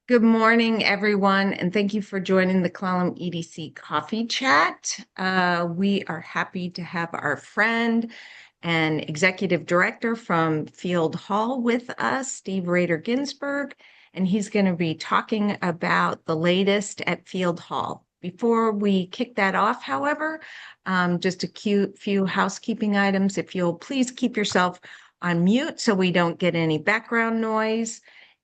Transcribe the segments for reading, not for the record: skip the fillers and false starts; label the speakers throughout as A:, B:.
A: Good morning, everyone, and thank you for joining the Column EDC Coffee Chat. We are happy to have our friend and executive director from Field Hall with us, Steve Raider-Ginsburg, and he's going to be talking about the latest at Field Hall. Before we kick that off, however, just a few housekeeping items. If you'll please keep yourself on mute so we don't get any background noise.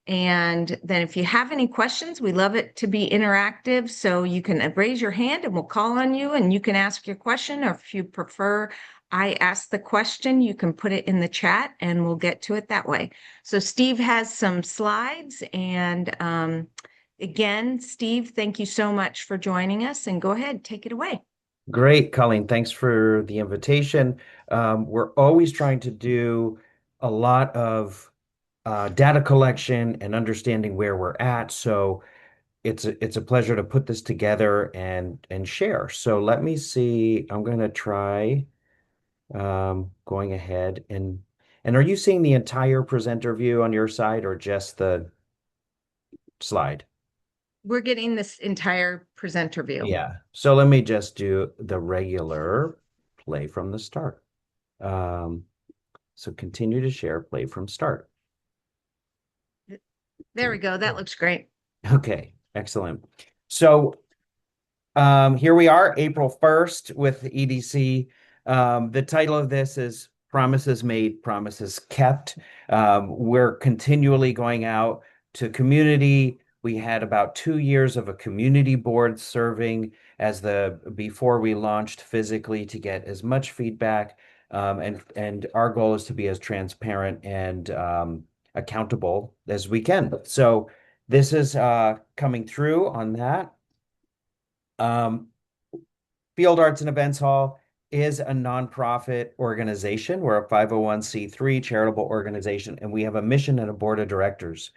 A: And then if you have any questions, we love it to be interactive. So you can raise your hand and we'll call on you and you can ask your question. Or if you prefer, I ask the question, you can put it in the chat and we'll get to it that way. So Steve has some slides. And again, Steve, thank you so much for joining us. And go ahead, take it away.
B: Great, Colleen. Thanks for the invitation. We're always trying to do a lot of data collection and understanding where we're at. So it's a pleasure to put this together and share. So let me see. I'm going to try going ahead and are you seeing the entire presenter view on your side or just the slide?
A: We're getting this entire presenter view.
B: Yeah. So let me just do the regular play from the start. Um, So continue to share, play from start.
A: There we go. That looks great.
B: Okay, excellent. So here we are, April 1st with the EDC. The title of this is Promises Made, Promises Kept. We're continually going out to community. We had about 2 years of a community board serving as the before we launched physically to get as much feedback. And our goal is to be as transparent and accountable as we can. So this is coming through on that. Um, Field Arts and Events Hall is a nonprofit organization. We're a 501(c)(3) charitable organization, and we have a mission and a board of directors.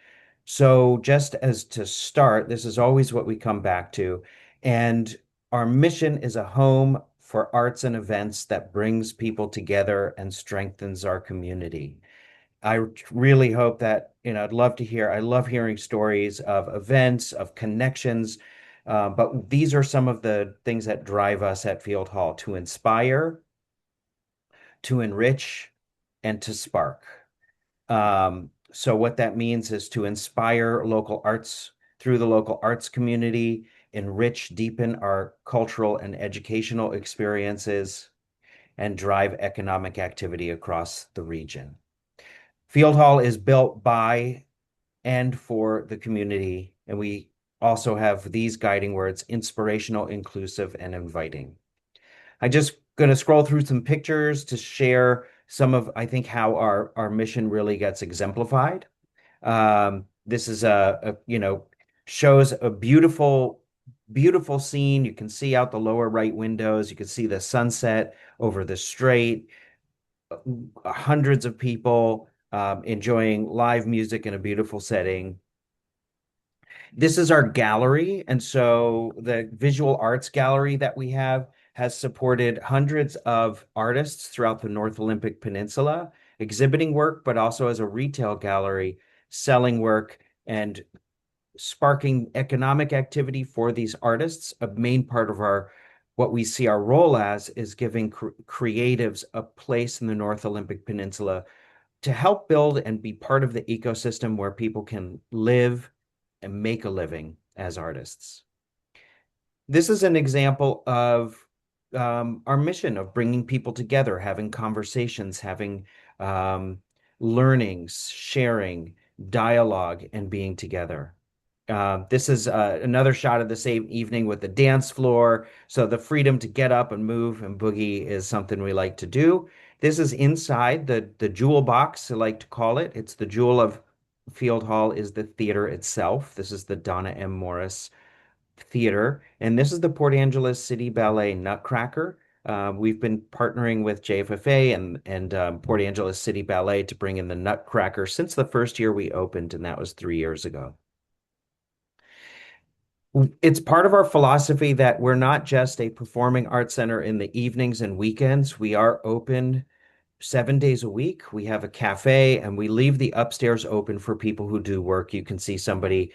B: So just as to start, this is always what we come back to. And our mission is a home for arts and events that brings people together and strengthens our community. I really hope that, I'd love to hear, I love hearing stories of events, of connections, but these are some of the things that drive us at Field Hall to inspire, to enrich, and to spark. So what that means is to inspire local arts through the local arts community, enrich, deepen our cultural and educational experiences, and drive economic activity across the region. Field Hall is built by and for the community, and we also have these guiding words: inspirational, inclusive, and inviting. I just going to scroll through some pictures to share some of, I think, how our mission really gets exemplified. This is shows a beautiful scene. You can see out the lower right windows. You can see the sunset over the strait, hundreds of people enjoying live music in a beautiful setting. This is our gallery. And so the visual arts gallery that we have has supported hundreds of artists throughout the North Olympic Peninsula, exhibiting work, but also as a retail gallery, selling work and sparking economic activity for these artists. A main part of what we see our role as is giving creatives a place in the North Olympic Peninsula to help build and be part of the ecosystem where people can live and make a living as artists. This is an example of our mission of bringing people together, having conversations, having learnings, sharing, dialogue, and being together. This is another shot of the same evening with the dance floor. So the freedom to get up and move and boogie is something we like to do. This is inside the jewel box, I like to call it. It's the jewel of Field Hall is the theater itself. This is the Donna M. Morris Theater, and this is the Port Angeles City Ballet Nutcracker. We've been partnering with JFFA and Port Angeles City Ballet to bring in the Nutcracker since the first year we opened, and that was 3 years ago. It's part of our philosophy that we're not just a performing arts center in the evenings and weekends. We are open 7 days a week. We have a cafe and we leave the upstairs open for people who do work. You can see somebody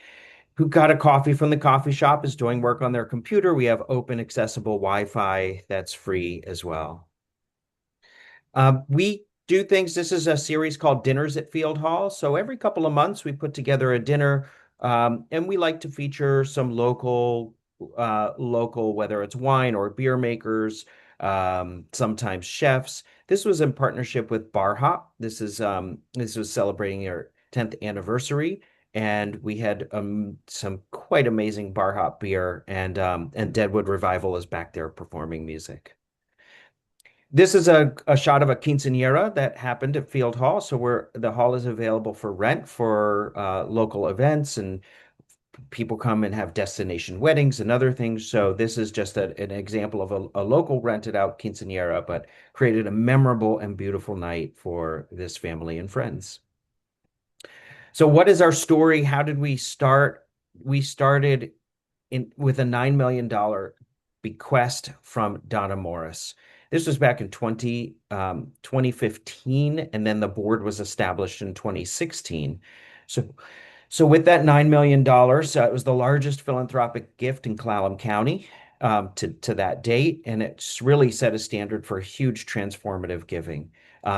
B: who got a coffee from the coffee shop is doing work on their computer. We have open, accessible Wi-Fi that's free as well. We do things. This is a series called Dinners at Field Hall. So every couple of months, we put together a dinner, and we like to feature some local, whether it's wine or beer makers, sometimes chefs. This was in partnership with Bar Hop. This was celebrating their 10th anniversary, and we had some quite amazing Bar Hop beer, and Deadwood Revival is back there performing music. This is a shot of a quinceañera that happened at Field Hall. So the hall is available for rent for local events, and people come and have destination weddings and other things. So this is just an example of a local rented out quinceañera, but created a memorable and beautiful night for this family and friends. So what is our story? How did we start? We started with a $9 million bequest from Donna Morris. This was back in 2015, and then the board was established in 2016. So, so with that $9 million, it was the largest philanthropic gift in Clallam County to that date, and it's really set a standard for huge transformative giving.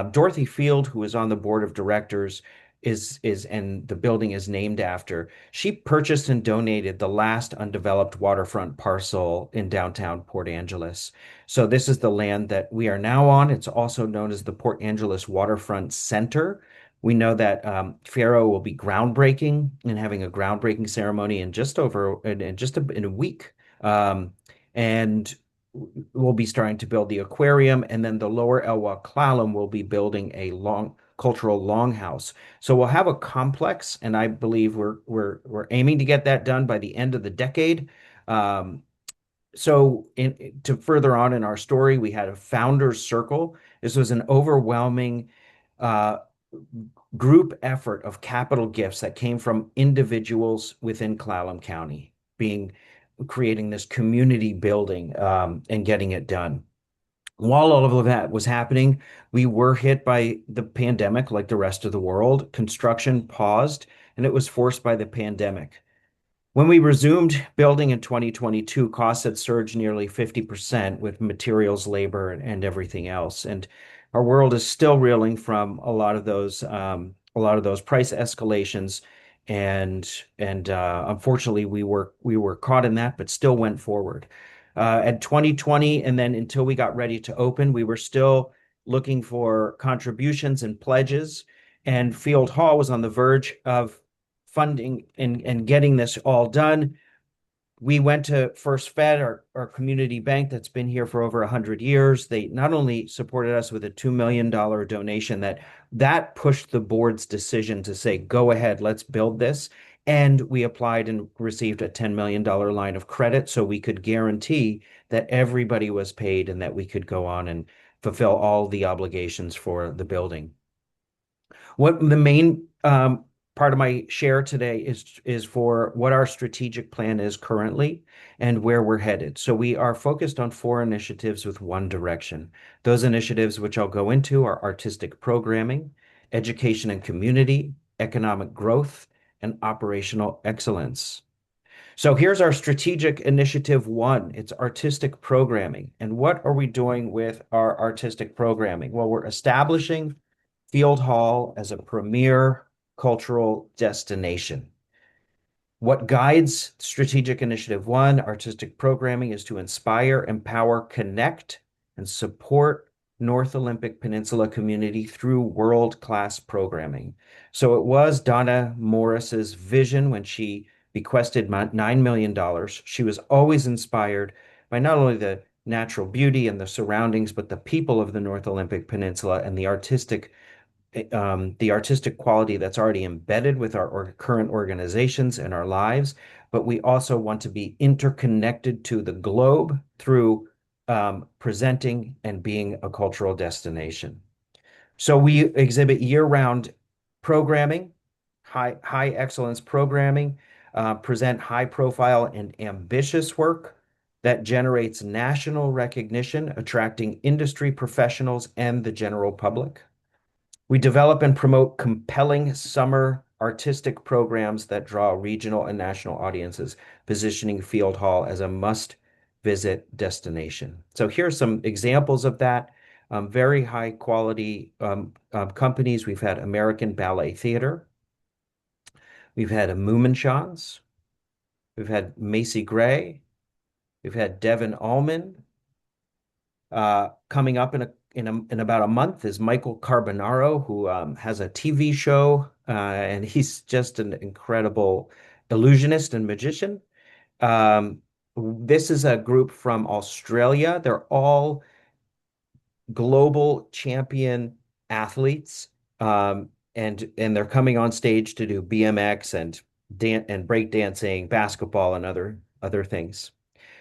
B: Dorothy Field, who is on the board of directors, is and the building is named after. She purchased and donated the last undeveloped waterfront parcel in downtown Port Angeles. So this is the land that we are now on. It's also known as the Port Angeles Waterfront Center. We know that Faro will be groundbreaking and having a groundbreaking ceremony in a week. And we'll be starting to build the aquarium, and then the lower Elwha Clallam will be building a long cultural longhouse. So we'll have a complex, and I believe we're aiming to get that done by the end of the decade. To further on in our story, we had a founders circle. This was an overwhelming uh, group effort of capital gifts that came from individuals within Clallam County, creating this community building and getting it done. While all of that was happening, we were hit by the pandemic like the rest of the world. Construction paused, and it was forced by the pandemic. When we resumed building in 2022, costs had surged nearly 50% with materials, labor, and everything else. And our world is still reeling from a lot of those price escalations. And unfortunately, we were caught in that, but still went forward. At 2020, and then until we got ready to open, we were still looking for contributions and pledges. And Field Hall was on the verge of funding and getting this all done. We went to First Fed, our community bank that's been here for over 100 years. They not only supported us with a $2 million donation that pushed the board's decision to say, go ahead, let's build this. And we applied and received a $10 million line of credit so we could guarantee that everybody was paid and that we could go on and fulfill all the obligations for the building. What the main part of my share today is for what our strategic plan is currently and where we're headed. So we are focused on four initiatives with one direction. Those initiatives, which I'll go into, are artistic programming, education and community, economic growth, and operational excellence. So here's our strategic initiative one. It's artistic programming. And what are we doing with our artistic programming? Well, we're establishing Field Hall as a premier cultural destination. What guides Strategic Initiative 1, artistic programming, is to inspire, empower, connect, and support North Olympic Peninsula community through world-class programming. So it was Donna Morris's vision when she bequested $9 million. She was always inspired by not only the natural beauty and the surroundings, but the people of the North Olympic Peninsula and the artistic quality that's already embedded with our current organizations and our lives, but we also want to be interconnected to the globe through presenting and being a cultural destination. So we exhibit year-round programming, high excellence programming, present high profile and ambitious work that generates national recognition, attracting industry professionals and the general public. We develop and promote compelling summer artistic programs that draw regional and national audiences, positioning Field Hall as a must-visit destination. So here's some examples of that. Very high quality companies. We've had American Ballet Theater. We've had a Mummenschanz. We've had Macy Gray. We've had Devin Allman. Coming up in about a month is Michael Carbonaro, who has a TV show, and he's just an incredible illusionist and magician. Um, this is a group from Australia. They're all global champion athletes, and they're coming on stage to do BMX and break dancing, basketball, and other things.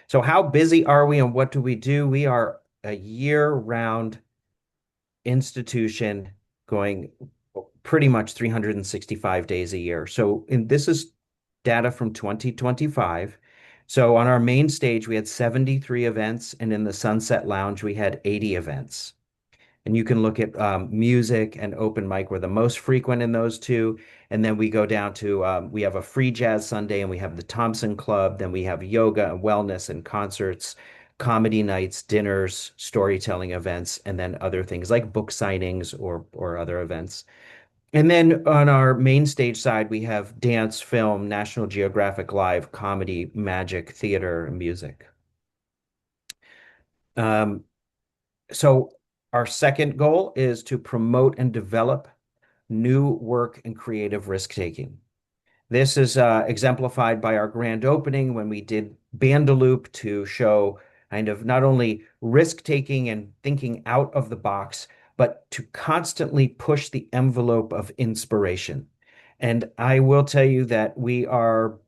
B: So how busy are we and what do we do? We are a year-round institution going pretty much 365 days a year. So this is data from 2025. So on our main stage, we had 73 events, and in the Sunset Lounge, we had 80 events. And you can look at music and open mic were the most frequent in those two. And then we go down to we have a free jazz Sunday and we have the Thompson Club. Then we have yoga and wellness and concerts, comedy nights, dinners, storytelling events, and then other things like book signings or other events. And then on our main stage side, we have dance, film, National Geographic Live, comedy, magic, theater, and music. Um, so our second goal is to promote and develop new work and creative risk taking. This is exemplified by our grand opening when we did Bandaloop to show kind of not only risk taking and thinking out of the box, but to constantly push the envelope of inspiration. And I will tell you that we are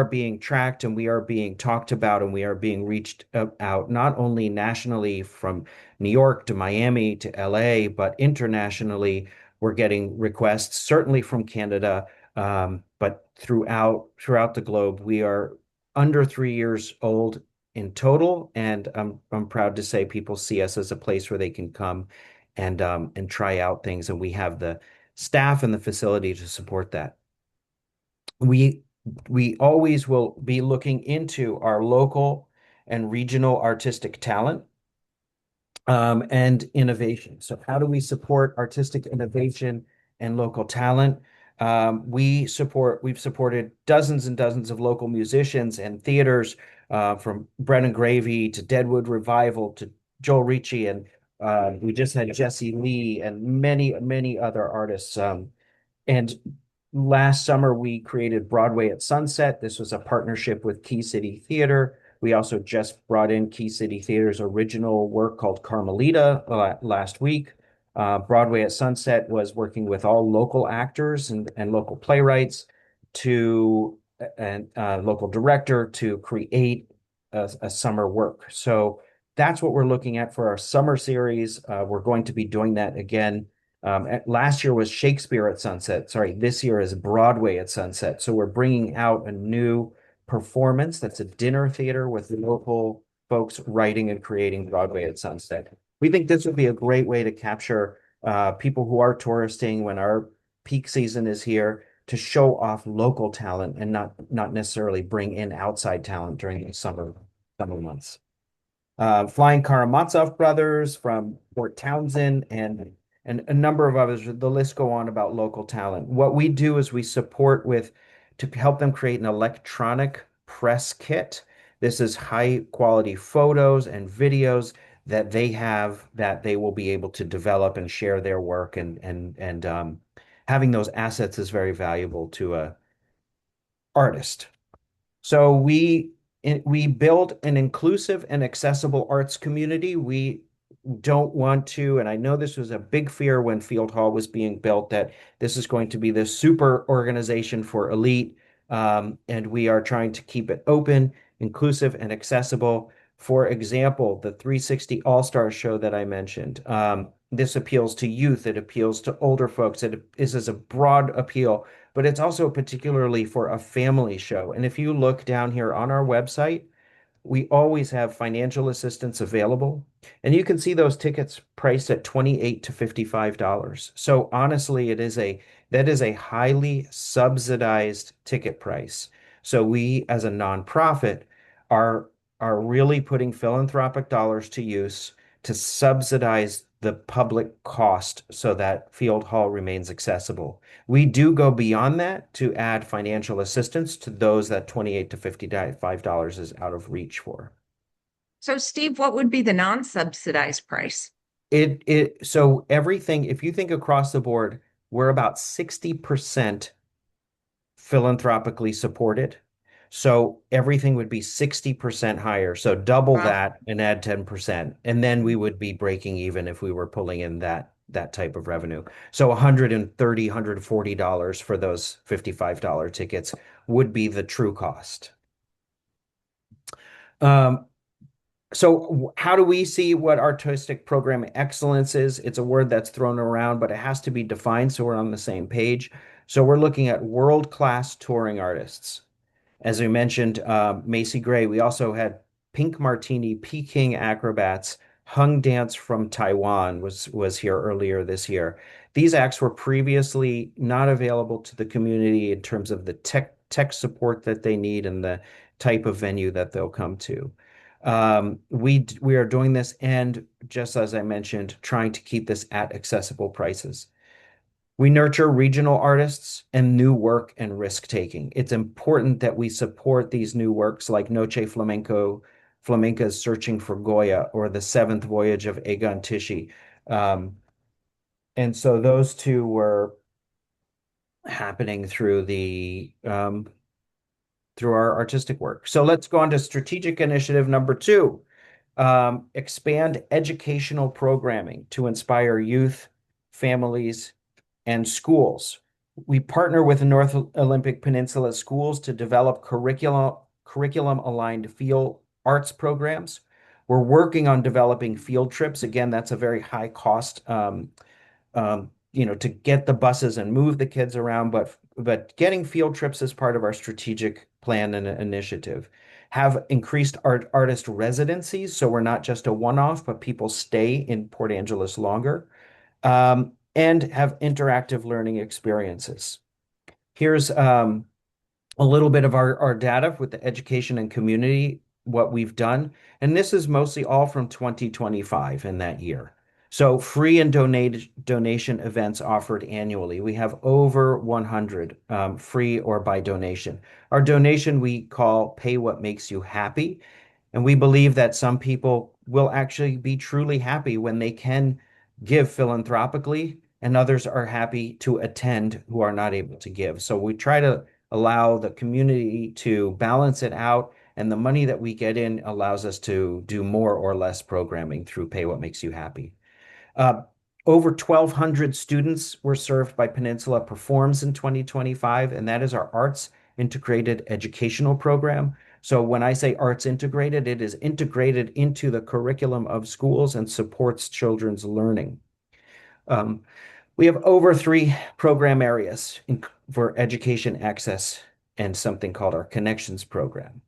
B: being tracked and we are being talked about and we are being reached out not only nationally from New York to Miami to LA, but internationally. We're getting requests, certainly from Canada, but throughout the globe. We are under 3 years old in total, and I'm proud to say people see us as a place where they can come and try out things, and we have the staff and the facility to support that. We we always will be looking into our local and regional artistic talent and innovation. So how do we support artistic innovation and local talent? We've supported dozens and dozens of local musicians and theaters, from Bread and Gravy to Deadwood Revival to Joel Ricci, and we just had Jesse Lee and many, many other artists. And last summer, we created Broadway at Sunset. This was a partnership with Key City Theater. We also just brought in Key City Theater's original work called Carmelita last week. Broadway at Sunset was working with all local actors and local playwrights to and local director to create a summer work. So that's what we're looking at for our summer series. We're going to be doing that again. Last year was Shakespeare at Sunset. Sorry, this year is Broadway at Sunset. So we're bringing out a new performance that's a dinner theater with local folks writing and creating Broadway at Sunset. We think this would be a great way to capture people who are touristing when our peak season is here to show off local talent and not necessarily bring in outside talent during the summer months. Flying Karamazov Brothers from Port Townsend and a number of others. The list go on about local talent. What we do is we support with to help them create an electronic press kit. This is high quality photos and videos that they have that they will be able to develop and share their work and having those assets is very valuable to a artist. So we build an inclusive and accessible arts community. We don't want to, and I know this was a big fear when Field Hall was being built, that this is going to be this super organization for elite, and we are trying to keep it open, inclusive, and accessible. For example, the 360 All-Stars show that I mentioned, this appeals to youth, it appeals to older folks, it is a broad appeal, but it's also particularly for a family show. And if you look down here on our website, we always have financial assistance available. And you can see those tickets priced at $28 to $55. So honestly, that is a highly subsidized ticket price. So we as a nonprofit are are really putting philanthropic dollars to use to subsidize the public cost so that Field Hall remains accessible. We do go beyond that to add financial assistance to those that $28 to $55 is out of reach for.
A: So, Steve, what would be the non-subsidized price?
B: So everything, if you think across the board, we're about 60% philanthropically supported. So everything would be 60% higher. So double
A: Wow.
B: that and add 10%. And then we would be breaking even if we were pulling in that type of revenue. So $130, $140 for those $55 tickets would be the true cost. Um, so how do we see what artistic program excellence is? It's a word that's thrown around, but it has to be defined so we're on the same page. So we're looking at world-class touring artists. As we mentioned, Macy Gray. We also had Pink Martini, Peking Acrobats, Hung Dance from Taiwan was here earlier this year. These acts were previously not available to the community in terms of the tech support that they need and the type of venue that they'll come to. We are doing this and just as I mentioned, trying to keep this at accessible prices. We nurture regional artists and new work and risk taking. It's important that we support these new works like Noche Flamenca's Searching for Goya, or The Seventh Voyage of Egon Tichy. Um, and so those two were happening through our artistic work. So let's go on to strategic initiative number two. Expand educational programming to inspire youth, families, and schools. We partner with the North Olympic Peninsula schools to develop curriculum aligned field arts programs. We're working on developing field trips. Again, that's a very high cost, to get the buses and move the kids around, but getting field trips is part of our strategic plan and initiative. Have increased artist residencies, so we're not just a one-off, but people stay in Port Angeles longer, and have interactive learning experiences. Here's a little bit of our data with the education and community, what we've done. And this is mostly all from 2025 in that year. So free and donation events offered annually. We have over 100 free or by donation. Our donation we call Pay What Makes You Happy. And we believe that some people will actually be truly happy when they can give philanthropically, and others are happy to attend who are not able to give. So we try to allow the community to balance it out, and the money that we get in allows us to do more or less programming through Pay What Makes You Happy. Uh, Over 1,200 students were served by Peninsula Performs in 2025, and that is our arts integrated educational program. So when I say arts integrated, it is integrated into the curriculum of schools and supports children's learning. Um, we have over three program areas for education access and something called our Connections program.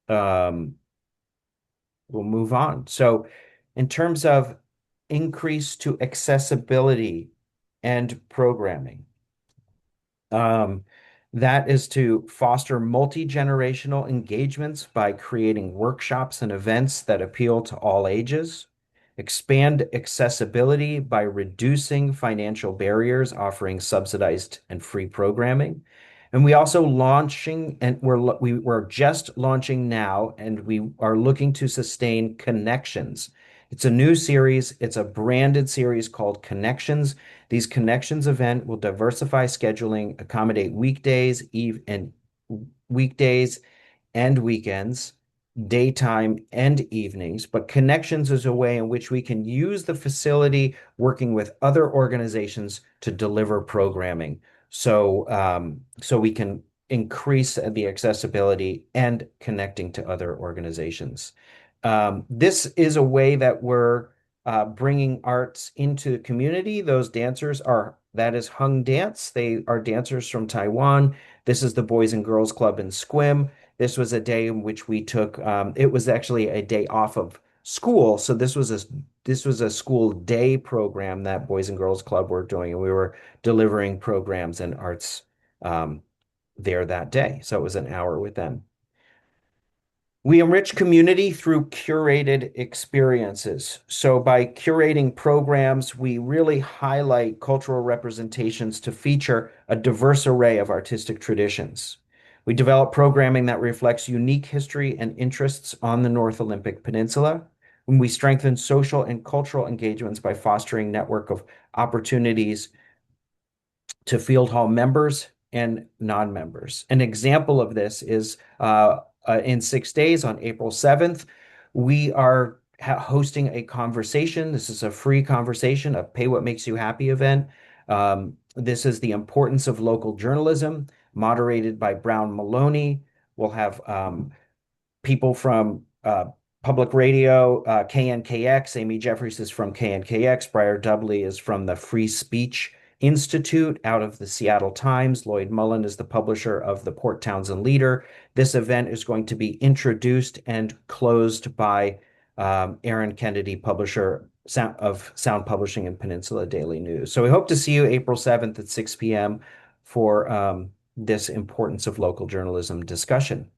B: Um, we'll move on. So, in terms of increase to accessibility and programming, um, that is to foster multi-generational engagements by creating workshops and events that appeal to all ages, expand accessibility by reducing financial barriers, offering subsidized and free programming. And we also launching, and we're just launching now, and we are looking to sustain Connections. It's a new series. It's a branded series called Connections. These Connections event will diversify scheduling, accommodate weekdays and weekends, daytime and evenings. But Connections is a way in which we can use the facility working with other organizations to deliver programming. So we can increase the accessibility and connecting to other organizations. This is a way that we're bringing arts into the community. Those dancers that is Hung Dance. They are dancers from Taiwan. This is the Boys and Girls Club in Sequim. This was a day in which we took, it was actually a day off of school. So this was a school day program that Boys and Girls Club were doing, and we were delivering programs and arts um, there that day. So it was an hour with them. We enrich community through curated experiences. So by curating programs, we really highlight cultural representations to feature a diverse array of artistic traditions. We develop programming that reflects unique history and interests on the North Olympic Peninsula. And we strengthen social and cultural engagements by fostering network of opportunities to field hall members and non-members. An example of this is in 6 days on April 7th, we are hosting a conversation. This is a free conversation, a Pay What Makes You Happy event. This is the importance of local journalism, moderated by Brown Maloney. We'll have people from public radio, KNKX. Amy Jeffries is from KNKX. Briar Dudley is from the Free Speech Institute out of the Seattle Times. Lloyd Mullen is the publisher of the Port Townsend Leader. This event is going to be introduced and closed by Aaron Kennedy, publisher of Sound Publishing and Peninsula Daily News. So we hope to see you April 7th at 6 p.m. for this importance of local journalism discussion.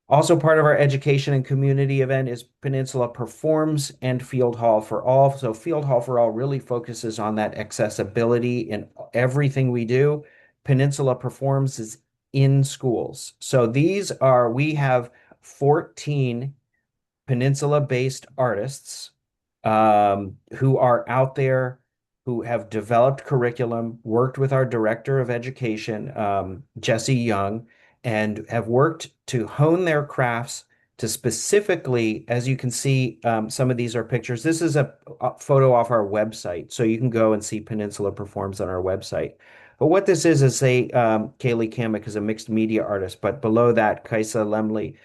B: Also part of our education and community event is Peninsula Performs and Field Hall for All. So Field Hall for All really focuses on that accessibility in everything we do. Peninsula Performs is in schools. So we have 14 Peninsula-based artists who are out there, who have developed curriculum, worked with our director of education, Jesse Young, and have worked to hone their crafts to specifically, as you can see, some of these are pictures. This is a photo off our website, so you can go and see Peninsula Performs on our website. But what this is Kaylee Kamek is a mixed media artist, but below that, Kaisa Lemley,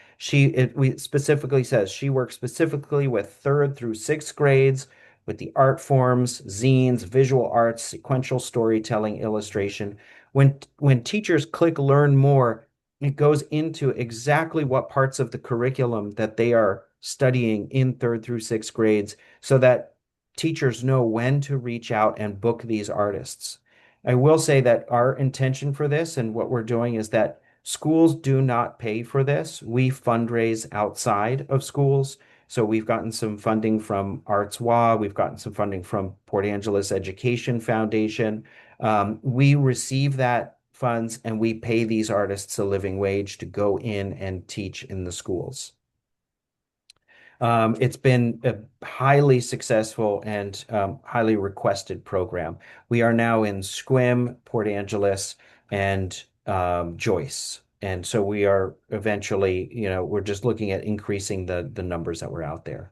B: we specifically says she works specifically with third through sixth grades with the art forms, zines, visual arts, sequential storytelling, illustration. When teachers click learn more, it goes into exactly what parts of the curriculum that they are studying in third through sixth grades so that teachers know when to reach out and book these artists. I will say that our intention for this and what we're doing is that schools do not pay for this. We fundraise outside of schools. So we've gotten some funding from Arts-WA. We've gotten some funding from Port Angeles Education Foundation. We receive that funds and we pay these artists a living wage to go in and teach in the schools. It's been a highly successful and highly requested program. We are now in Sequim, Port Angeles, and Joyce. And so we are eventually, we're just looking at increasing the numbers that were out there.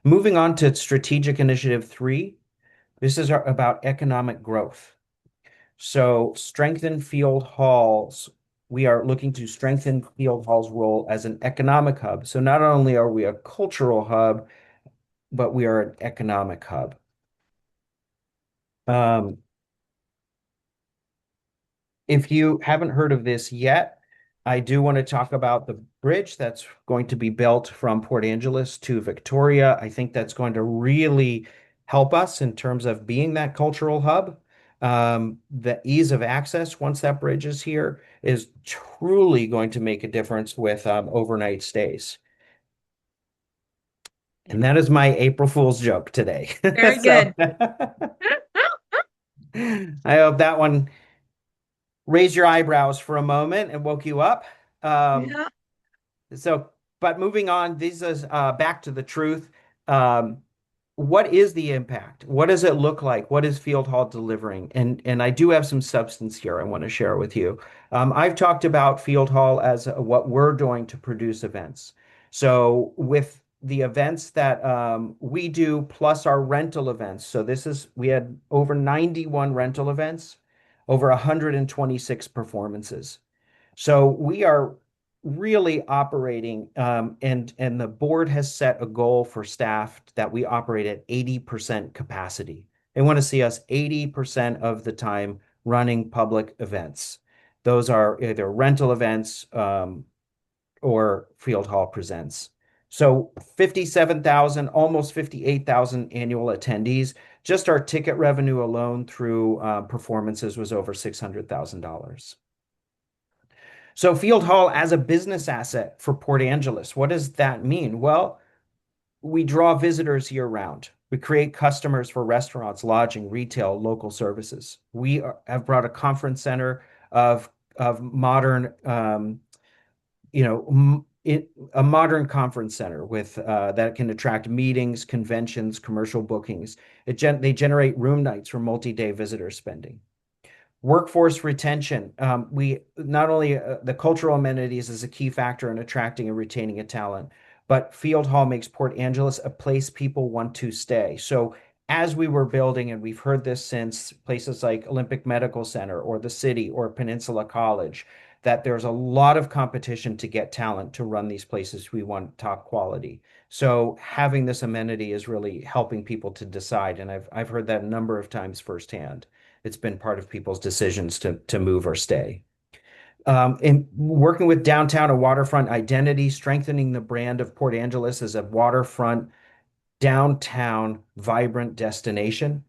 B: Moving on to Strategic Initiative 3, this is about economic growth. So strengthen field halls. We are looking to strengthen field hall's role as an economic hub. So not only are we a cultural hub, but we are an economic hub. If you haven't heard of this yet, I do want to talk about the bridge that's going to be built from Port Angeles to Victoria. I think that's going to really help us in terms of being that cultural hub. The ease of access once that bridge is here is truly going to make a difference with overnight stays. And that is my April Fool's joke today.
A: Very
B: So
A: good.
B: I hope that one raised your eyebrows for a moment and woke you up. Um,
A: Yeah.
B: but moving on, this is back to the truth. Um, what is the impact? What does it look like? What is Field Hall delivering? And I do have some substance here I want to share with you. I've talked about Field Hall as what we're doing to produce events. So with the events that we do plus our rental events. So we had over 91 rental events, over 126 performances. So we are really operating, and the board has set a goal for staff that we operate at 80% capacity. They want to see us 80% of the time running public events. Those are either rental events, or Field Hall Presents. So 57,000, almost 58,000 annual attendees. Just our ticket revenue alone through performances was over $600,000. So Field Hall as a business asset for Port Angeles, what does that mean? Well, we draw visitors year round. We create customers for restaurants, lodging, retail, local services. Have brought a conference center of modern, a modern conference center with that can attract meetings, conventions, commercial bookings. They generate room nights for multi-day visitor spending. Workforce retention. We not only the cultural amenities is a key factor in attracting and retaining a talent, but Field Hall makes Port Angeles a place people want to stay. So as we were building, and we've heard this since places like Olympic Medical Center or the city or Peninsula College, that there's a lot of competition to get talent to run these places. We want top quality. So having this amenity is really helping people to decide. And I've heard that a number of times firsthand. It's been part of people's decisions to move or stay. In working with downtown and waterfront identity, strengthening the brand of Port Angeles as a waterfront, downtown, vibrant destination.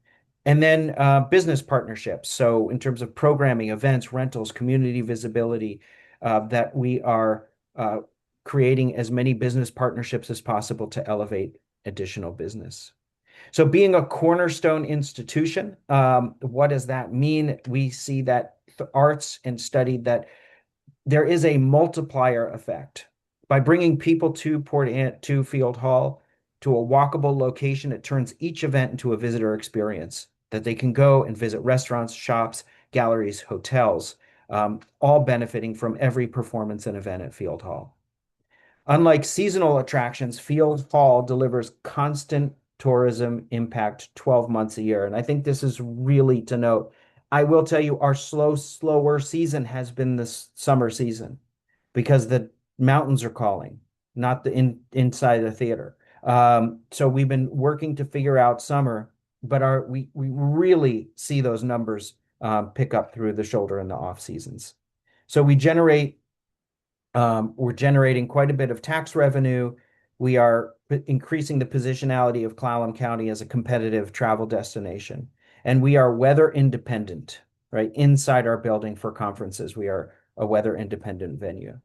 B: And then business partnerships. So in terms of programming, events, rentals, community visibility, that we are creating as many business partnerships as possible to elevate additional business. So being a cornerstone institution, what does that mean? We see that the arts and studied that there is a multiplier effect. By bringing people to Field Hall, to a walkable location, it turns each event into a visitor experience that they can go and visit restaurants, shops, galleries, hotels, all benefiting from every performance and event at Field Hall. Unlike seasonal attractions, Field Hall delivers constant tourism impact 12 months a year. And I think this is really to note. I will tell you our slower season has been this summer season because the mountains are calling, not the inside the theater. So we've been working to figure out summer, but we really see those numbers pick up through the shoulder and the off seasons. So we're generating quite a bit of tax revenue. We are increasing the positionality of Clallam County as a competitive travel destination. And we are weather independent, right? Inside our building for conferences, we are a weather independent venue.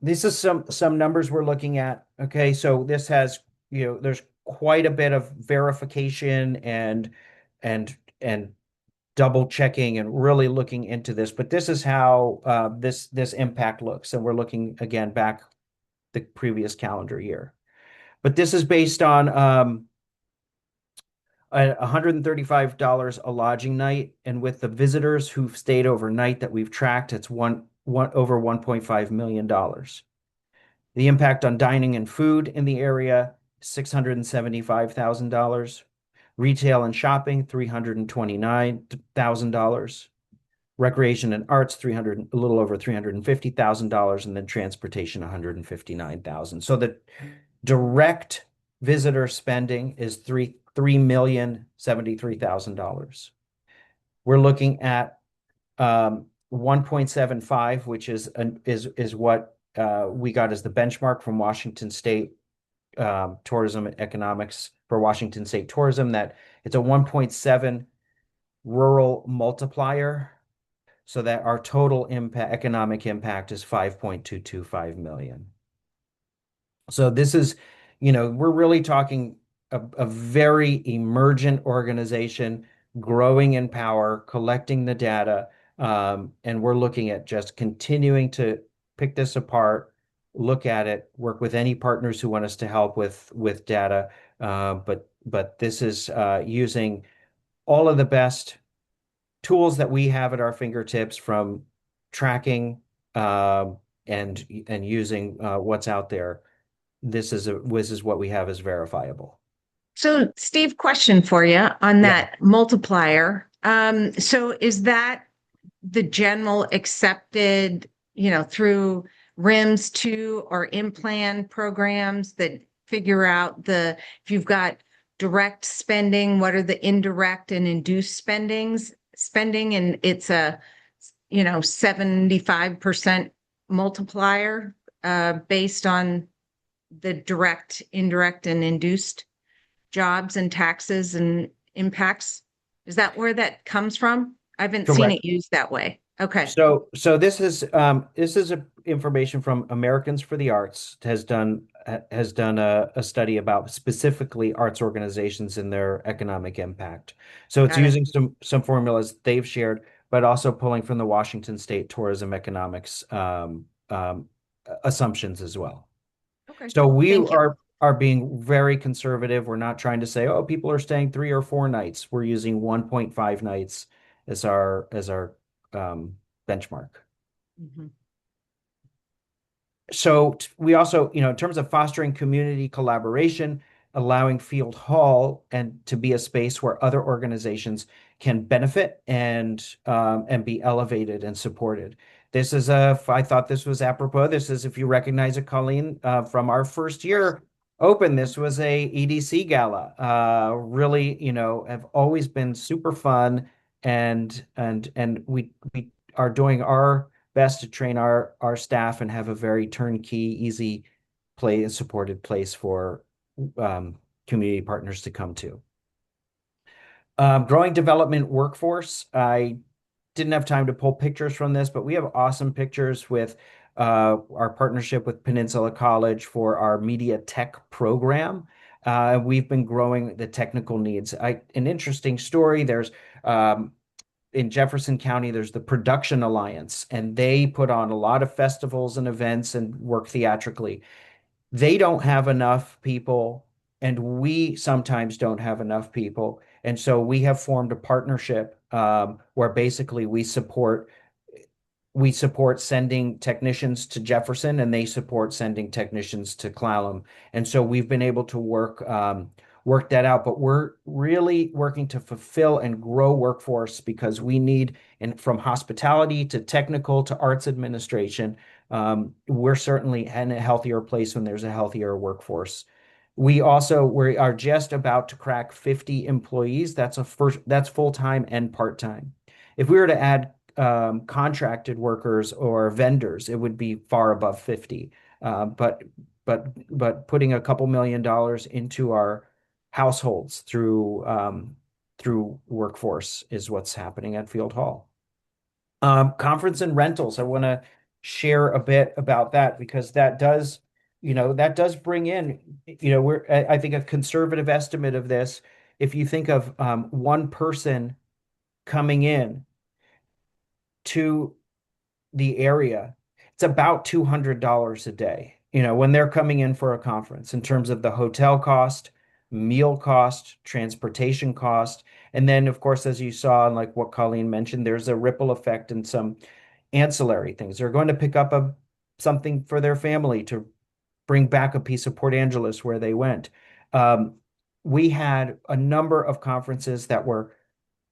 B: This is some numbers we're looking at. Okay, so this has, there's quite a bit of verification and double checking and really looking into this, but this is how this impact looks. And we're looking again back the previous calendar year. But this is based on $135 a lodging night, and with the visitors who've stayed overnight that we've tracked, it's over $1.5 million. The impact on dining and food in the area, $675,000. Retail and shopping, $329,000. Recreation and arts, a little over $350,000, and then transportation, $159,000. So the direct visitor spending is $3,073,000. We're looking at 1.75, which is what we got as the benchmark from Washington State Tourism and Economics for Washington State Tourism, that it's a 1.7 rural multiplier, so that our total economic impact is 5.225 million. So this is, we're really talking a very emergent organization, growing in power, collecting the data, and we're looking at just continuing to pick this apart, look at it, work with any partners who want us to help with data. But this is using all of the best tools that we have at our fingertips, from tracking and using what's out there. This is what we have as verifiable.
A: So, Steve, question for you on that multiplier. So is that the general accepted, through RIMS 2 or in-plan programs that figure out if you've got direct spending, what are the indirect and induced spending, and it's a, 75% multiplier based on the direct, indirect, and induced jobs and taxes and impacts? Is that where that comes from? I haven't seen
B: Correct.
A: it used that way. Okay.
B: So this is information from Americans for the Arts has done a study about specifically arts organizations and their economic impact. So it's
A: Got it.
B: using some formulas they've shared, but also pulling from the Washington State Tourism Economics assumptions as well.
A: Okay.
B: So we
A: Thank you.
B: are being very conservative. We're not trying to say, oh, people are staying 3 or 4 nights. We're using 1.5 nights as our benchmark.
A: Mhm.
B: So we also, in terms of fostering community collaboration, allowing Field Hall and to be a space where other organizations can benefit and be elevated and supported. I thought this was apropos. This is, if you recognize it, Colleen, from our first
A: Of course.
B: year open. This was a EDC gala. Really, have always been super fun, and we are doing our best to train our staff and have a very turnkey, easy play and supported place for um, community partners to come to. Growing development workforce. I didn't have time to pull pictures from this, but we have awesome pictures with our partnership with Peninsula College for our media tech program. We've been growing the technical needs. An interesting story. There's in Jefferson County, there's the Production Alliance, and they put on a lot of festivals and events and work theatrically. They don't have enough people, and we sometimes don't have enough people. And so we have formed a partnership where basically we support sending technicians to Jefferson, and they support sending technicians to Clallam. And so we've been able to work that out. But we're really working to fulfill and grow workforce because we need, and from hospitality to technical to arts administration, we're certainly in a healthier place when there's a healthier workforce. We are just about to crack 50 employees. That's full-time and part-time. If we were to add contracted workers or vendors, it would be far above 50. But putting a couple $1 million into our households through workforce is what's happening at Field Hall. Conference and rentals. I want to share a bit about that because that does bring in, I think a conservative estimate of this, if you think of one person coming in to the area, it's about $200 a day, when they're coming in for a conference in terms of the hotel cost, meal cost, transportation cost. And then, of course, as you saw, and like what Colleen mentioned, there's a ripple effect and some ancillary things. They're going to pick up something for their family to bring back a piece of Port Angeles where they went. Um, we had a number of conferences that were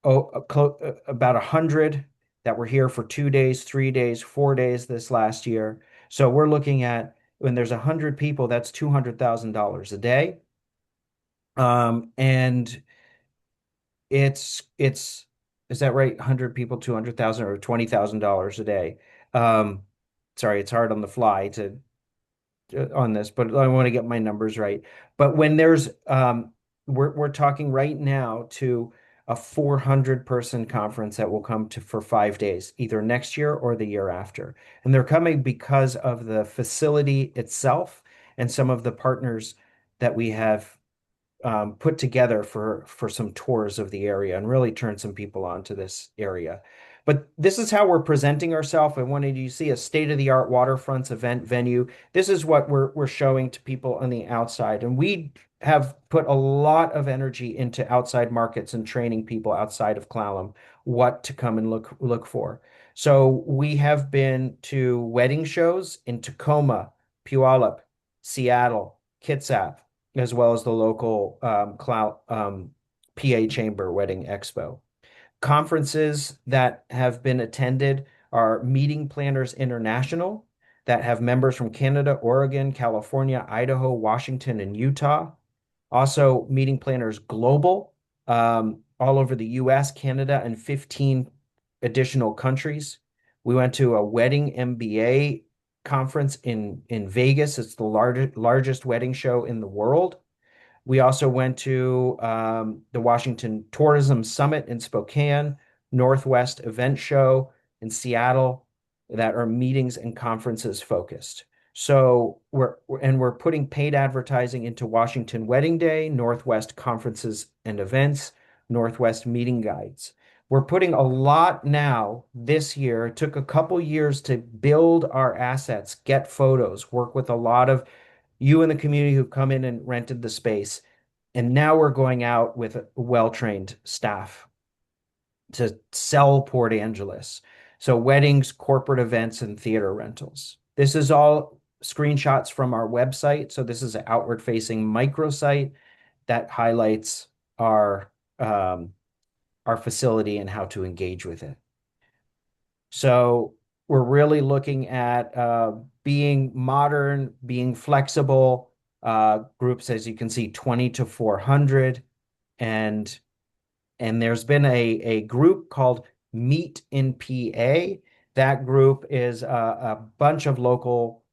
B: about 100 that were here for 2 days, 3 days, 4 days this last year. So we're looking at when there's 100 people, that's $200,000 a day. And it's is that right? 100 people, 200,000 or $20,000 a day. Um, sorry, it's hard on the fly to on this, but I want to get my numbers right. But when there's we're talking right now to a 400-person conference that will come to for 5 days, either next year or the year after. And they're coming because of the facility itself and some of the partners that we have put together for some tours of the area and really turn some people onto this area. But this is how we're presenting ourselves. I wanted you to see a state-of-the-art waterfront event venue. This is what we're showing to people on the outside. And we have put a lot of energy into outside markets and training people outside of Clallam what to come and look for. So we have been to wedding shows in Tacoma, Puyallup, Seattle, Kitsap, as well as the local PA Chamber Wedding Expo. Conferences that have been attended are Meeting Planners International, that have members from Canada, Oregon, California, Idaho, Washington, and Utah. Also, Meeting Planners Global, all over the US, Canada, and 15 additional countries. We went to a wedding MBA conference in Vegas. It's the largest wedding show in the world. We also went to the Washington Tourism Summit in Spokane, Northwest Event Show in Seattle, that are meetings and conferences focused. So we're putting paid advertising into Washington Wedding Day, Northwest Conferences and Events, Northwest Meeting Guides. We're putting a lot now this year. It took a couple years to build our assets, get photos, work with a lot of you in the community who've come in and rented the space. And now we're going out with a well-trained staff to sell Port Angeles. So weddings, corporate events, and theater rentals. This is all screenshots from our website. So this is an outward-facing microsite that highlights our our facility and how to engage with it. So we're really looking at being modern, being flexible. Groups, as you can see, 20 to 400. And there's been a group called Meet in PA. That group is a bunch of local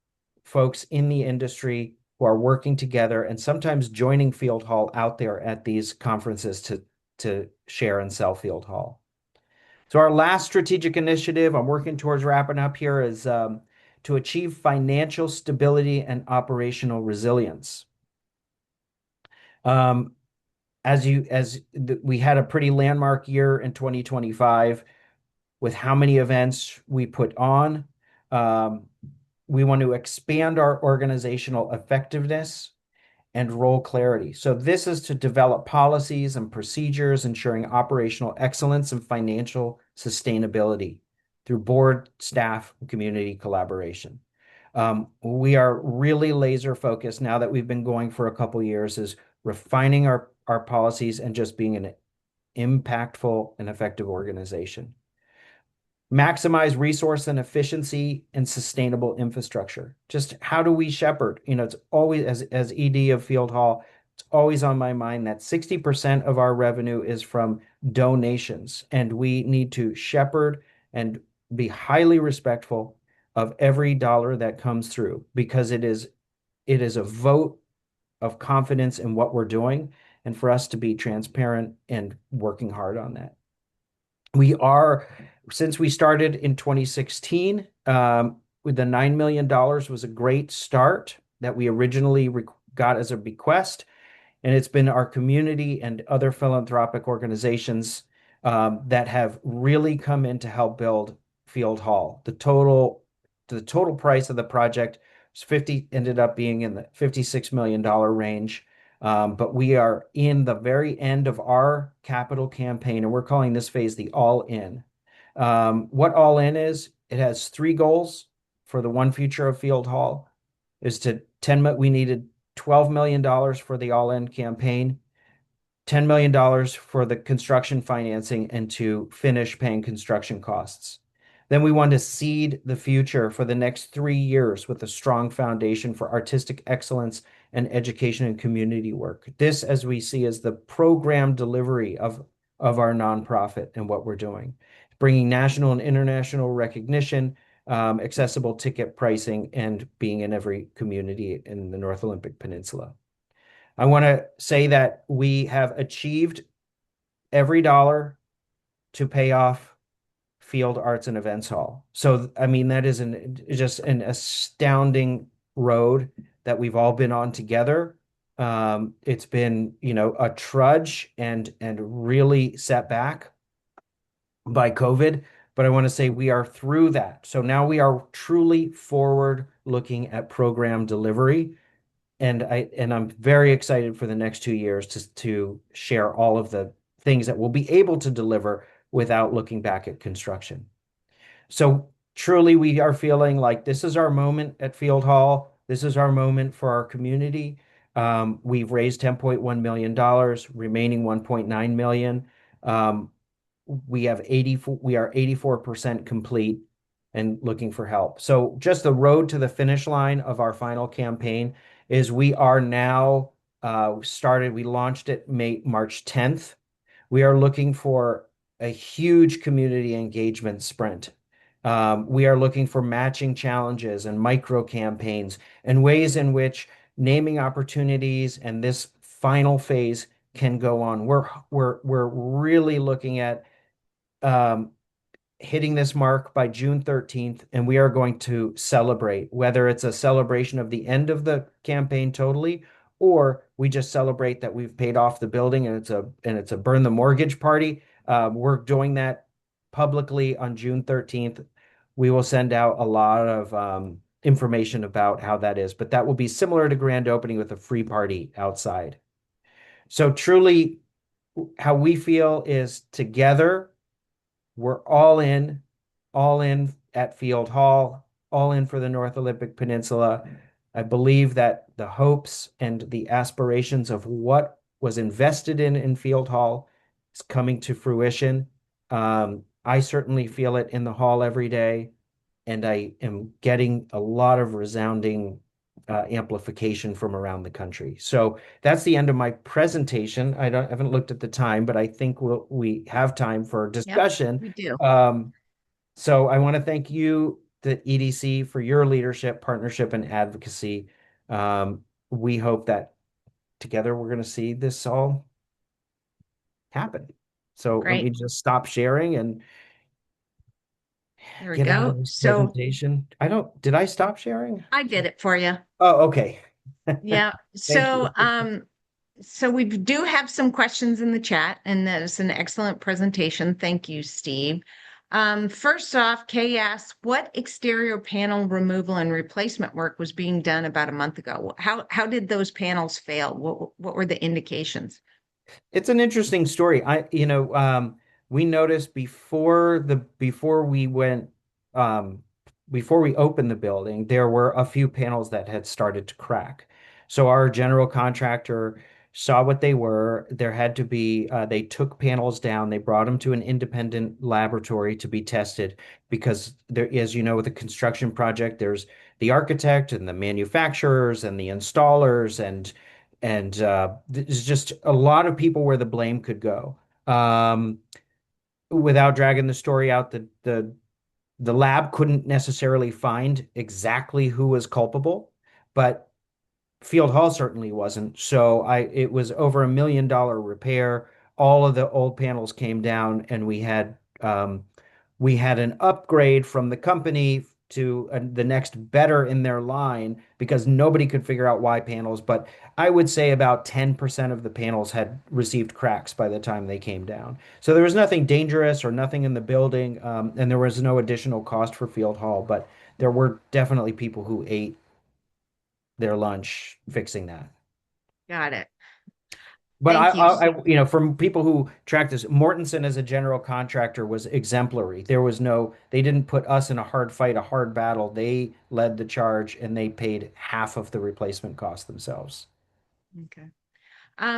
B: folks in the industry who are working together and sometimes joining Field Hall out there at these conferences to share and sell Field Hall. So our last strategic initiative I'm working towards wrapping up here is to achieve financial stability and operational resilience. We had a pretty landmark year in 2025 with how many events we put on. We want to expand our organizational effectiveness and role clarity. So this is to develop policies and procedures, ensuring operational excellence and financial sustainability through board, staff, and community collaboration. We are really laser focused now that we've been going for a couple years, is refining our policies and just being an impactful and effective organization. Maximize resource and efficiency and sustainable infrastructure. Just how do we shepherd? It's always, as ED of Field Hall, it's always on my mind that 60% of our revenue is from donations, and we need to shepherd and be highly respectful of every dollar that comes through, because it is a vote of confidence in what we're doing, and for us to be transparent and working hard on that. Since we started in 2016, with the $9 million was a great start that we originally got as a bequest. And it's been our community and other philanthropic organizations that have really come in to help build Field Hall. The total price of the project ended up being in the $56 million range. But we are in the very end of our capital campaign, and we're calling this phase the all-in. What all-in is, it has three goals for the One Future of Field Hall. We needed $12 million for the all-in campaign, $10 million for the construction financing, and to finish paying construction costs. Then we want to seed the future for the next 3 years with a strong foundation for artistic excellence and education and community work. This, as we see, is the program delivery of our nonprofit and what we're doing, bringing national and international recognition, accessible ticket pricing, and being in every community in the North Olympic Peninsula. I want to say that we have achieved every dollar to pay off Field Arts and Events Hall. So, I mean, that is just an astounding road that we've all been on together. It's been, a trudge and really set back by COVID, but I want to say we are through that. So now we are truly forward looking at program delivery. And I'm very excited for the next 2 years to share all of the things that we'll be able to deliver without looking back at construction. So truly, we are feeling like this is our moment at Field Hall. This is our moment for our community. We've raised $10.1 million, remaining $1.9 million. We are 84% complete and looking for help. So just the road to the finish line of our final campaign is we are now we launched it March 10th. We are looking for a huge community engagement sprint. We are looking for matching challenges and micro campaigns and ways in which naming opportunities and this final phase can go on. We're really looking at um, hitting this mark by June 13th, and we are going to celebrate, whether it's a celebration of the end of the campaign totally, or we just celebrate that we've paid off the building and it's a burn the mortgage party. We're doing that publicly on June 13th. We will send out a lot of information about how that is, but that will be similar to grand opening with a free party outside. So truly, how we feel is together we're all in at Field Hall, all in for the North Olympic Peninsula. I believe that the hopes and the aspirations of what was invested in Field Hall is coming to fruition. I certainly feel it in the hall every day, and I am getting a lot of resounding amplification from around the country. So that's the end of my presentation. I haven't looked at the time, but I think we have time for
A: Yep,
B: discussion.
A: we do.
B: Um, so I want to thank you, the EDC, for your leadership, partnership, and advocacy. We hope that together we're going to see this all happen. So let me
A: Great.
B: just stop sharing and
A: There we
B: get out
A: go.
B: of this
A: So
B: presentation. Did I stop sharing?
A: I did it for you.
B: Oh, okay.
A: Yeah.
B: Thank you.
A: So we do have some questions in the chat, and that is an excellent presentation. Thank you, Steve. First off, Kay asks, what exterior panel removal and replacement work was being done about a month ago? How did those panels fail? What were the indications?
B: It's an interesting story. We noticed before we went, um, before we opened the building, there were a few panels that had started to crack. So our general contractor saw what they were. There had to be, they took panels down, they brought them to an independent laboratory to be tested because there, as you know, with a construction project, there's the architect and the manufacturers and the installers and there's just a lot of people where the blame could go. Without dragging the story out, the lab couldn't necessarily find exactly who was culpable, but Field Hall certainly wasn't. So it was over $1 million repair. All of the old panels came down, and we had an upgrade from the company to the next better in their line because nobody could figure out why panels. But I would say about 10% of the panels had received cracks by the time they came down. So there was nothing dangerous or nothing in the building, and there was no additional cost for Field Hall. But there were definitely people who ate their lunch fixing that.
A: Got it.
B: But
A: Thank you.
B: from people who track this, Mortensen as a general contractor was exemplary. They didn't put us in a hard fight, a hard battle. They led the charge and they paid half of the replacement cost themselves.
A: Okay.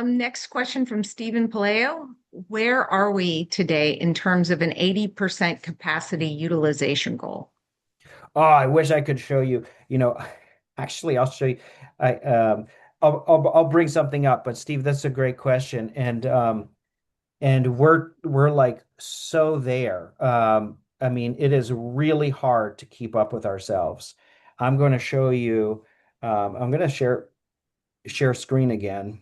A: Next question from Stephen Paleo. Where are we today in terms of an 80% capacity utilization goal?
B: Oh, I wish I could show you. Actually, I'll show you. I I'll bring something up, but Steve, that's a great question, and we're like so there. I mean, it is really hard to keep up with ourselves. I'm going to show you. I'm going to share screen again,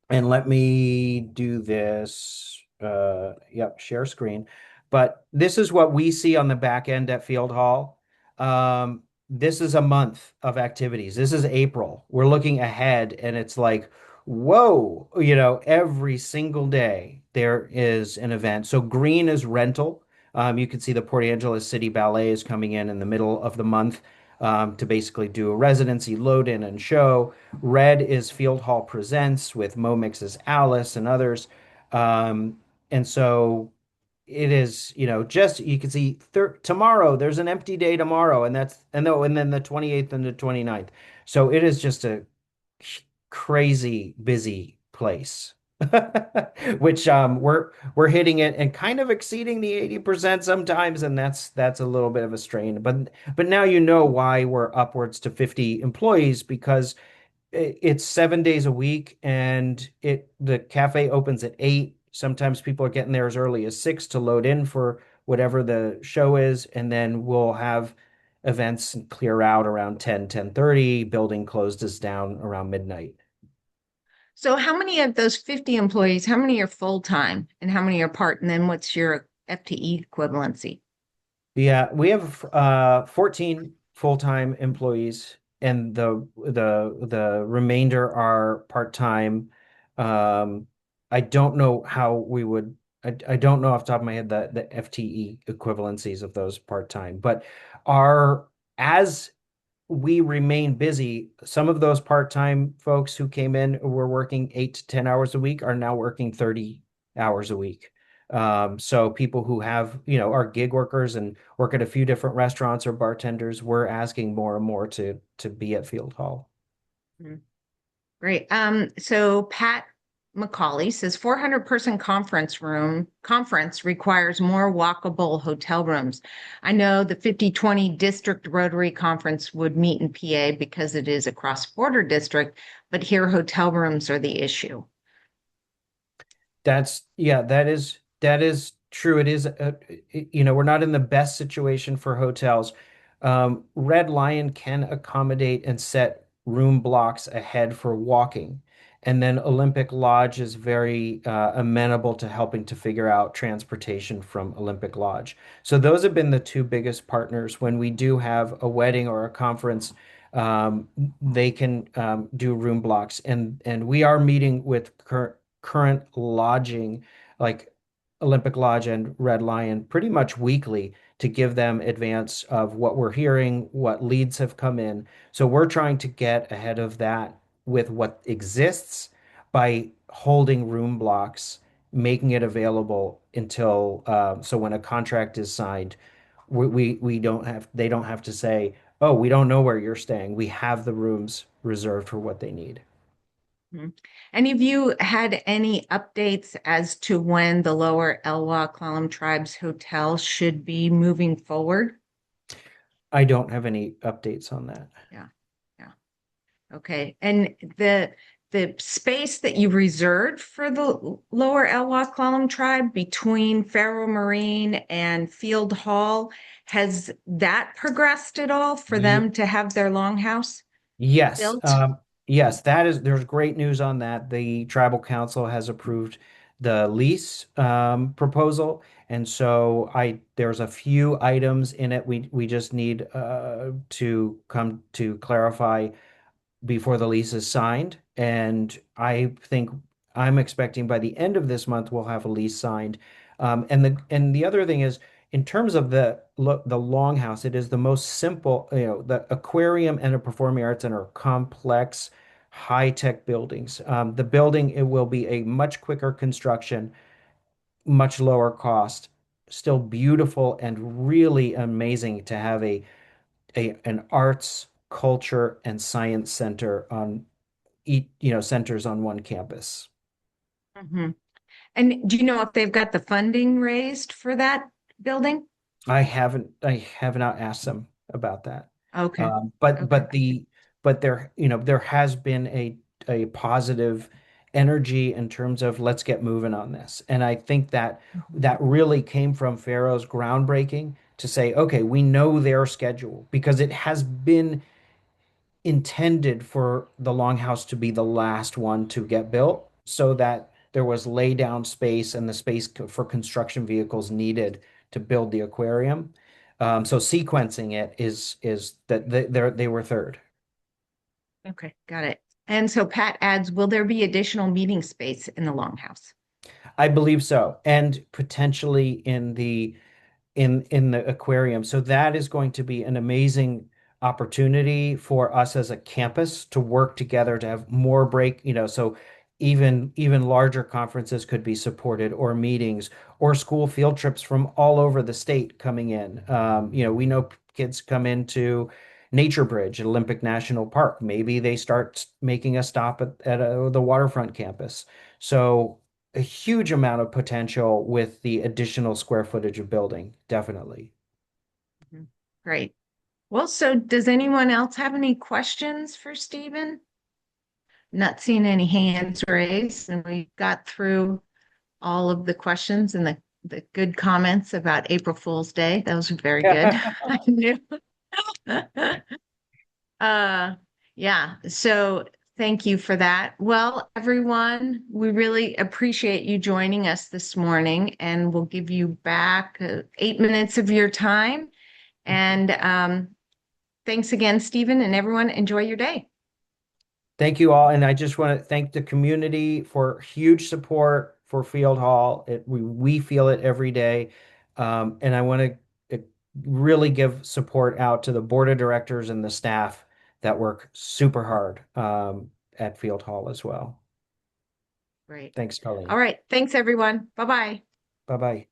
B: and let me do this. Yep, share screen. But this is what we see on the back end at Field Hall. This is a month of activities. This is April. We're looking ahead, and it's like, whoa, every single day there is an event. So green is rental. You can see the Port Angeles City Ballet is coming in the middle of the month to basically do a residency, load in, and show. Red is Field Hall Presents with Momix's Alice and others. Um, and so it is, just you can see tomorrow there's an empty day tomorrow, and then the 28th and the 29th. So it is just a crazy busy place. Which we're hitting it and kind of exceeding the 80% sometimes, and that's a little bit of a strain. But now you know why we're upwards to 50 employees because it's 7 days a week, and the cafe opens at 8. Sometimes people are getting there as early as 6 to load in for whatever the show is, and then we'll have events clear out around 10:30. Building closes down around midnight.
A: So how many of those 50 employees, how many are full-time and how many are part? And then what's your FTE equivalency?
B: Yeah, we have 14 full-time employees, and the remainder are part-time. Um, I don't know how we would. I don't know off the top of my head the FTE equivalencies of those part-time, but our as we remain busy, some of those part-time folks who came in who were working 8 to 10 hours a week are now working 30 hours a week. So people who have, are gig workers and work at a few different restaurants or bartenders, we're asking more and more to be at Field Hall.
A: Mhm. Great. So Pat McCauley says 400-person conference requires more walkable hotel rooms. I know the 5020 District Rotary Conference would meet in PA because it is a cross-border district, but here hotel rooms are the issue.
B: Yeah, that is true. It is, we're not in the best situation for hotels. Red Lion can accommodate and set room blocks ahead for walking. And then Olympic Lodge is very amenable to helping to figure out transportation from Olympic Lodge. So those have been the two biggest partners. When we do have a wedding or a conference, um, they can do room blocks. And we are meeting with current lodging, like Olympic Lodge and Red Lion, pretty much weekly to give them advance of what we're hearing, what leads have come in. So we're trying to get ahead of that with what exists by holding room blocks, making it available until so when a contract is signed, we don't have they don't have to say, oh, we don't know where you're staying. We have the rooms reserved for what they need.
A: Mhm. Any of you had any updates as to when the Lower Elwha Clallam Tribes Hotel should be moving forward?
B: I don't have any updates on that.
A: Yeah, yeah. Okay. And the space that you reserved for the Lower Elwha Clallam Tribe between Faro Marine and Field Hall, has that progressed at all for
B: Ye-
A: them to have their longhouse
B: Yes,
A: built?
B: yes, there's great news on that. The tribal council has approved the lease proposal, and so there's a few items in it we just need to come to clarify before the lease is signed. And I think I'm expecting by the end of this month we'll have a lease signed. And the other thing is, in terms of the longhouse, it is the most simple. The aquarium and a performing arts center are complex, high-tech buildings. The building, it will be a much quicker construction, much lower cost, still beautiful and really amazing to have an arts, culture, and science center on centers on one campus.
A: Mhm. And do you know if they've got the funding raised for that building?
B: I have not asked them about that.
A: Okay.
B: Um, but
A: Okay.
B: but the but there has been a positive energy in terms of let's get moving on this. And I think that
A: Mhm.
B: that really came from Pharaoh's groundbreaking to say, okay, we know their schedule because it has been intended for the longhouse to be the last one to get built so that there was lay down space and the space for construction vehicles needed to build the aquarium. So sequencing it is that they were third.
A: Okay, got it. And so Pat adds, will there be additional meeting space in the Longhouse?
B: I believe so, and potentially in the aquarium. So that is going to be an amazing opportunity for us as a campus to work together to have more so even larger conferences could be supported or meetings or school field trips from all over the state coming in. We know kids come into Nature Bridge at Olympic National Park. Maybe they start making a stop at the waterfront campus. So a huge amount of potential with the additional square footage of building, definitely.
A: Mhm. Great. Well, so does anyone else have any questions for Stephen? Not seeing any hands raised, and we got through all of the questions in the the good comments about April Fool's Day. Those were very good. I knew. Uh, yeah. So thank you for that. Well, everyone, we really appreciate you joining us this morning, and we'll give you back 8 minutes of your time. And thanks again, Stephen, and everyone. Enjoy your day.
B: Thank you all. And I just want to thank the community for huge support for Field Hall. We feel it every day. And I want to really give support out to the board of directors and the staff that work super hard at Field Hall as well.
A: Great.
B: Thanks,
A: All
B: Colleen.
A: right. Thanks, everyone. Bye bye.
B: Bye bye.